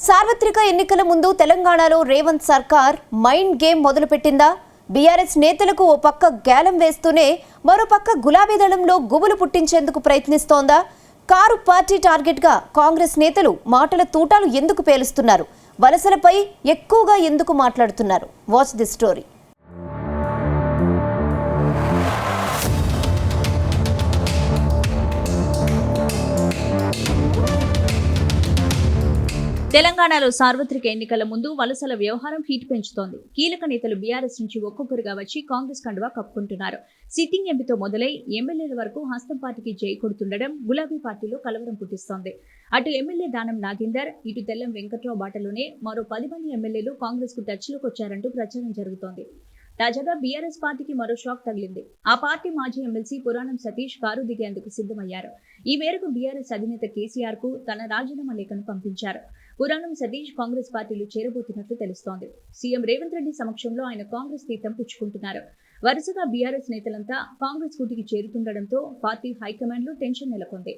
సార్వత్రిక ఎన్నికల ముందు తెలంగాణలో రేవంత్ సర్కార్ మైండ్ గేమ్ మొదలుపెట్టిందా? బీఆర్ఎస్ నేతలకు ఓ పక్క గ్యాలం వేస్తూనే మరో పక్క గులాబీ దళంలో గుబులు పుట్టించేందుకు ప్రయత్నిస్తోందా? కారు పార్టీ టార్గెట్గా కాంగ్రెస్ నేతలు మాటల తూటాలు ఎందుకు పేలుస్తున్నారు? వలసలపై ఎక్కువగా ఎందుకు మాట్లాడుతున్నారు? Watch the story. తెలంగాణలో సార్వత్రిక ఎన్నికల ముందు వలసల వ్యవహారం హీట్ పెంచుతోంది. కీలక నేతలు బీఆర్ఎస్ నుంచి ఒక్కొక్కరుగా వచ్చి కాంగ్రెస్ కండువా కప్పుకుంటున్నారు. సిట్టింగ్ ఎంపీతో మొదలై ఎమ్మెల్యేల వరకు హస్తం పార్టీకి జై కొడుతుండడం గులాబీ పార్టీలో కలవరం పుట్టిస్తోంది. అటు ఎమ్మెల్యే దానం నాగేందర్, ఇటు తెల్లం వెంకట్రావు బాటలోనే మరో 10 మంది ఎమ్మెల్యేలు కాంగ్రెస్ కు టచ్లోకి వచ్చారంటూ ప్రచారం జరుగుతోంది. తాజాగా బీఆర్ఎస్ పార్టీకి మరో షాక్ తగిలింది. ఆ పార్టీ మాజీ ఎమ్మెల్సీ పురాణం సతీష్ కారు దిగేందుకు సిద్ధమయ్యారు. ఈ మేరకు బీఆర్ఎస్ అధినేత కేసీఆర్ కు తన రాజీనామా లేఖను పంపించారు. పురాణం సతీష్ కాంగ్రెస్ పార్టీలో చేరబోతున్నట్లు తెలుస్తోంది. సీఎం రేవంత్ రెడ్డి సమక్షంలో ఆయన కాంగ్రెస్ తీర్థం పుచ్చుకుంటున్నారు. వరుసగా బీఆర్ఎస్ నేతలంతా కాంగ్రెస్ కూటికి చేరుతుండటంతో పార్టీ హైకమాండ్ లో టెన్షన్ నెలకొంది.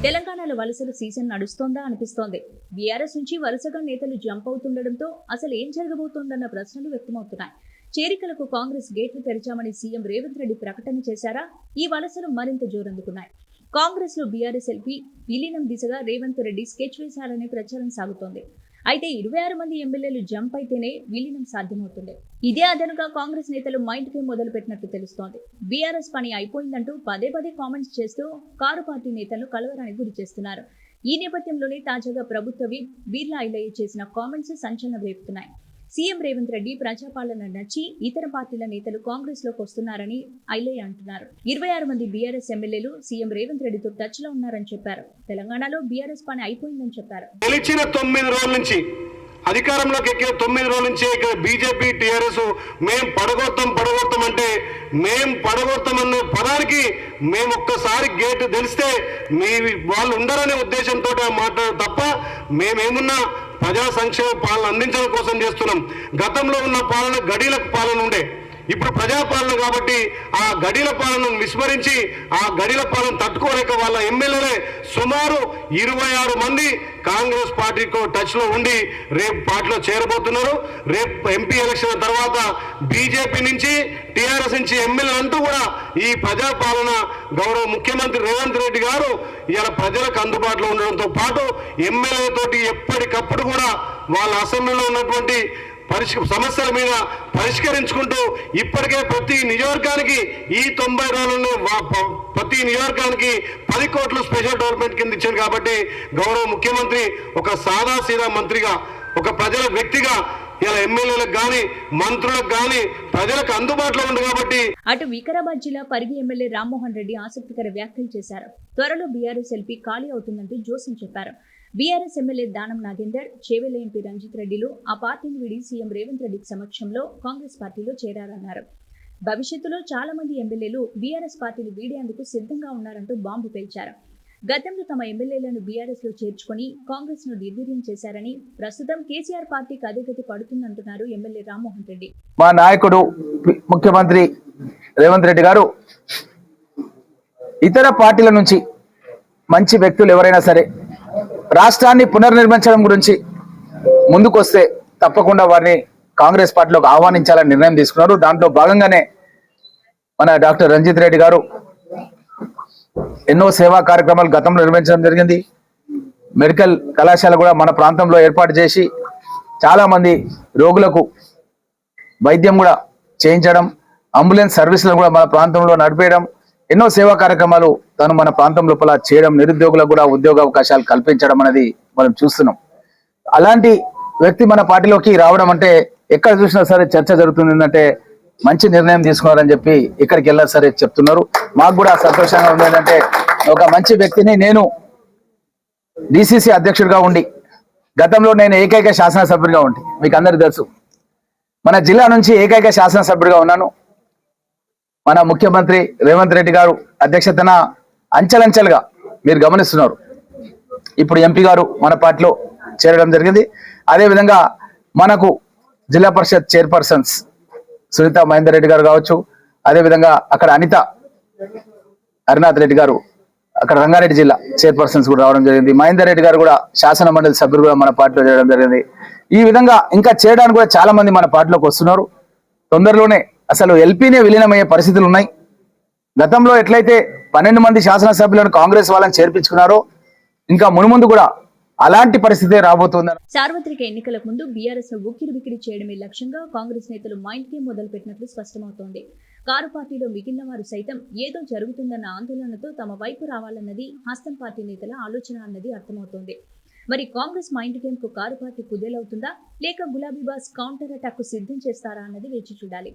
తెలంగాణలో వలసల సీజన్ నడుస్తోందా అనిపిస్తోంది. బీఆర్ఎస్ నుంచి వరుసగా నేతలు జంప్ అవుతుండటంతో అసలు ఏం జరగబోతోందన్న ప్రశ్నలు వ్యక్తమవుతున్నాయి. చేరికలకు కాంగ్రెస్ గేట్లు తెరిచామని సీఎం రేవంత్ రెడ్డి ప్రకటన చేశారా? ఈ వలసలు మరింత జోరందుకున్నాయి. కాంగ్రెస్ లో బీఆర్ఎస్ ఎల్పీ విలీనం దిశగా రేవంత్ రెడ్డి స్కెచ్ వేశారనే ప్రచారం సాగుతోంది. అయితే 26 మంది ఎమ్మెల్యేలు జంప్ అయితేనే విలీనం సాధ్యమవుతుంది. ఇదే అదనుగా కాంగ్రెస్ నేతలు మైండ్ గేమ్ మొదలుపెట్టినట్టు తెలుస్తోంది. బీఆర్ఎస్ పని అయిపోయిందంటూ పదే కామెంట్స్ చేస్తూ కారు పార్టీ నేతలను కలవరానికి గురి చేస్తున్నారు. ఈ నేపథ్యంలోనే తాజాగా ప్రభుత్వ విప్ బీర్లా ఐలయ్య చేసిన కామెంట్స్ సంచలనం రేపుతున్నాయి. సీఎం రేవంత్ రెడ్డి ప్రజాపాలన నచ్చి ఇతర పార్టీల నేతలు కాంగ్రెస్ లోకి వస్తున్నారని ఐలయ్య అంటున్నారు. 26 మంది బీఆర్ఎస్ ఎమ్మెల్యేలు సీఎం రేవంత్ రెడ్డితో టచ్ లో ఉన్నారని చెప్పారు. తెలంగాణలో బీఆర్ఎస్ పని అయిపోయిందని చెప్పారు. గెలిచిన 9 రోజుల నుంచి అధికారంలోకి ఎక్కిన 9 రోజుల నుంచి ఇక్కడ బీజేపీ టీఆర్ఎస్ మేం పడగొడతాం అంటే మేం పడగొడతామన్న పదానికి మేము ఒక్కసారి గేటు తెలిస్తే మీ వాళ్ళు ఉండరనే ఉద్దేశంతో మాట్లాడదు తప్ప మేమేమున్నా ప్రజా సంక్షేమ పాలన అందించడం కోసం చేస్తున్నాం. గతంలో ఉన్న పాలన గడీలకు పాలన ఉండే, ఇప్పుడు ప్రజాపాలన కాబట్టి ఆ గడిల పాలనను విస్మరించి ఆ గడిల పాలన తట్టుకోలేక వాళ్ళ ఎమ్మెల్యేలే సుమారు 26 మంది కాంగ్రెస్ పార్టీతో టచ్ లో ఉండి రేపు పార్టీలో చేరబోతున్నారు. రేపు ఎంపీ ఎలక్షన్ తర్వాత బీజేపీ నుంచి టీఆర్ఎస్ నుంచి ఎమ్మెల్యేలు అంటూ కూడా ఈ ప్రజాపాలన గౌరవ ముఖ్యమంత్రి రేవంత్ రెడ్డి గారు ఇలా ప్రజలకు అందుబాటులో ఉండడంతో పాటు ఎమ్మెల్యేలతోటి ఎప్పటికప్పుడు కూడా వాళ్ళ అసెంబ్లీలో ఉన్నటువంటి సమస్యల మీద పరిష్కరించుకుంటూ ఇప్పటికే ప్రతి నియోజకవర్గానికి ఈ 90 రోజులను ప్రతి నియోజకవర్గానికి 10 కోట్లు స్పెషల్ డెవలప్మెంట్ కింద ఇచ్చారు. కాబట్టి గౌరవ ముఖ్యమంత్రి ఒక సాదాసీదా మంత్రిగా, ఒక ప్రజల వ్యక్తిగా ఇలా ఎమ్మెల్యేలకు గాని మంత్రులకు గాని ప్రజలకు అందుబాటులో ఉంది. కాబట్టి అటు వికారాబాద్ జిల్లా పరిగి ఎమ్మెల్యే రామ్మోహన్ రెడ్డి ఆసక్తికర వ్యాఖ్యలు చేశారు. త్వరలో బీఆర్ఎస్ ఎల్పీ ఖాళీ అవుతుందంటూ జోస్యం చెప్పారు. BRS MLA Danam Nagender, Chevella MP Ranjith రెడ్డిలు ఆ పార్టీని వీడి సీఎం రేవంత్ రెడ్డి సమక్షంలో కాంగ్రెస్ పార్టీలో చేరారన్నారు. భవిష్యత్తులో చాలా మంది ఎమ్మెల్యేలు బీఆర్ఎస్ పార్టీని వీడేందుకు సిద్ధంగా ఉన్నారంటూ బాంబు పేల్చారు. గతంలో తమ ఎమ్మెల్యేలను బీఆర్ఎస్ లో చేర్చుకుని కాంగ్రెస్ ను నిర్వీర్యం చేశారని, ప్రస్తుతం కేసీఆర్ పార్టీకి అదే గతి పడుతుందంటున్నారు ఎమ్మెల్యే రామ్మోహన్ రెడ్డి. మా నాయకుడు ముఖ్యమంత్రి రేవంత్ రెడ్డి గారు ఇతర పార్టీల నుంచి మంచి వ్యక్తులు ఎవరైనా సరే రాష్ట్రాన్ని పునర్నిర్మించడం గురించి ముందుకొస్తే తప్పకుండా వారిని కాంగ్రెస్ పార్టీలోకి ఆహ్వానించాలని నిర్ణయం తీసుకున్నారు. దాంట్లో భాగంగానే మన డాక్టర్ రంజిత్ రెడ్డి గారు ఎన్నో సేవా కార్యక్రమాలు గతంలో నిర్వహించడం జరిగింది. మెడికల్ కళాశాల కూడా మన ప్రాంతంలో ఏర్పాటు చేసి చాలా మంది రోగులకు వైద్యం కూడా చేయించడం, అంబులెన్స్ సర్వీసులను కూడా మన ప్రాంతంలో నడిపేయడం, ఎన్నో సేవా కార్యక్రమాలు తను మన ప్రాంతం లోపల చేయడం, నిరుద్యోగులకు కూడా ఉద్యోగ అవకాశాలు కల్పించడం అనేది మనం చూస్తున్నాం. అలాంటి వ్యక్తి మన పార్టీలోకి రావడం అంటే ఎక్కడ చూసినా సరే చర్చ జరుగుతుంది. ఏంటంటే మంచి నిర్ణయం తీసుకున్నారని చెప్పి ఇక్కడికి వెళ్ళినా సరే చెప్తున్నారు. మాకు కూడా సంతోషంగా ఉంది. ఏంటంటే ఒక మంచి వ్యక్తిని నేను డిసిసి అధ్యక్షుడిగా ఉండి గతంలో నేను ఏకైక శాసనసభ్యుడిగా ఉండి మీకు అందరికీ తెలుసు, మన జిల్లా నుంచి ఏకైక శాసనసభ్యుడిగా ఉన్నాను. మన ముఖ్యమంత్రి రేవంత్ రెడ్డి గారు అధ్యక్షతన అంచెలంచెలుగా మీరు గమనిస్తున్నారు. ఇప్పుడు ఎంపీ గారు మన పార్టీలో చేరడం జరిగింది. అదేవిధంగా మనకు జిల్లా పరిషత్ చైర్పర్సన్స్ సునీత మహేందర్ రెడ్డి గారు కావచ్చు, అదేవిధంగా అక్కడ అనిత హరినాథ్ రెడ్డి గారు అక్కడ రంగారెడ్డి జిల్లా చైర్పర్సన్స్ కూడా రావడం జరిగింది. మహేందర్ రెడ్డి గారు కూడా శాసన మండలి సభ్యులు కూడా మన పార్టీలో చేయడం జరిగింది. ఈ విధంగా ఇంకా చేయడానికి కూడా చాలా మంది మన పార్టీలోకి వస్తున్నారు. తొందరలోనే అసలు ఎల్పీనే విలీనమయ్యే పరిస్థితులు ఉన్నాయి. గతంలో ఎట్లయితే 12 మంది శాసనసభ్యులను కాంగ్రెస్ వాళ్ళని చేర్పించుకున్నారో ఇంకా మునుముందు కూడా అలాంటి పరిస్థితే రాబోతుందని. సార్వత్రిక ఎన్నికలకు ముందు బీఆర్ఎస్ ను ఉక్కిరిబిక్కిరి చేయడమే లక్ష్యంగా కాంగ్రెస్ నేతలు మైండ్ గేమ్ మొదలుపెట్టినట్లు స్పష్టమవుతోంది. కారు పార్టీలో మిగిలిన వారు సైతం ఏదో జరుగుతుందన్న ఆందోళనతో తమ వైపు రావాలన్నది హస్తం పార్టీ నేతల ఆలోచన అన్నది అర్థమవుతోంది. మరి కాంగ్రెస్ మైండ్ గేమ్ కు కారు పార్టీ కుదేలవుతుందా, లేక గులాబీ బాస్ కౌంటర్ అటాక్ కు సిద్ధం చేస్తారా అన్నది వేచి చూడాలి.